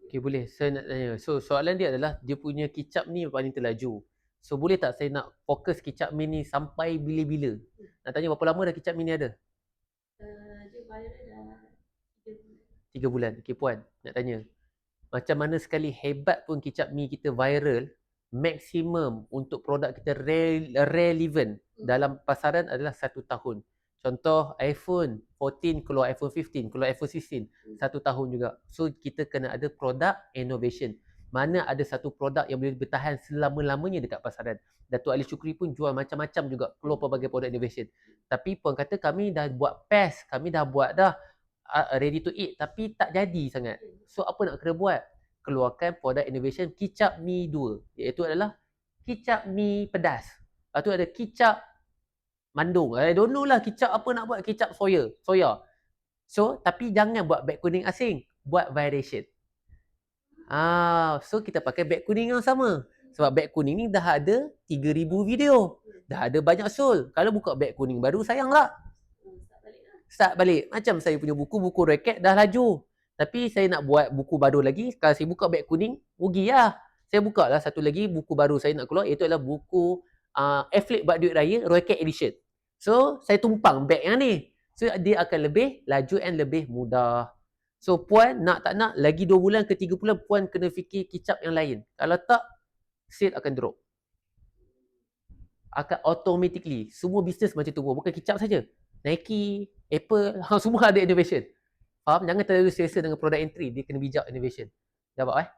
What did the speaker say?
Okay, boleh. Saya nak tanya. So, soalan dia adalah dia punya kicap ni paling terlaju. So, boleh tak saya nak fokus kicap min ni sampai bila-bila? Nak tanya berapa lama dah kicap min ni ada? Dia viral dah 3 bulan. 3 bulan. Okay, Puan. Nak tanya. Macam mana sekali hebat pun kicap mi kita viral, maksimum untuk produk kita relevant dalam pasaran adalah 1 tahun. Contoh iPhone 14 keluar iPhone 15, keluar iPhone 16, 1 tahun juga. So kita kena ada produk innovation. Mana ada satu produk yang boleh bertahan selama-lamanya dekat pasaran. Datuk Ali Shukri pun jual macam-macam juga, keluar pelbagai produk innovation. Tapi Puan kata kami dah buat PES, kami dah buat dah ready to eat, tapi tak jadi sangat. So apa nak kena buat? Keluarkan produk innovation kicap mi 2, iaitu adalah kicap mi pedas. Lepas tu ada kicap mandung. I don't know lah kicap apa nak buat, kicap soya. So, tapi jangan buat beg kuning asing, buat variation. So kita pakai beg kuning yang sama. Sebab beg kuning ni dah ada 3,000 video. Dah ada banyak sold. Kalau buka beg kuning baru, sayang tak? Start balik. Macam saya punya buku raket dah laju. Tapi saya nak buat buku baru lagi. Kalau saya buka beg kuning, rugi lah. Saya buka lah satu lagi buku baru saya nak keluar, iaitu adalah buku Affiliate Buat Duit Raya Racket Edition. So, saya tumpang beg yang ni. So, dia akan lebih laju and lebih mudah. So, Puan nak tak nak, lagi 2 bulan ke 3 bulan, Puan kena fikir kicap yang lain. Kalau tak, sale akan drop. Akan automatically. Semua bisnes macam tu. Bukan kicap saja. Nike, Apple, semua ada innovation. Faham? Jangan terlalu selesa dengan product entry. Dia kena bijak innovation. Dapat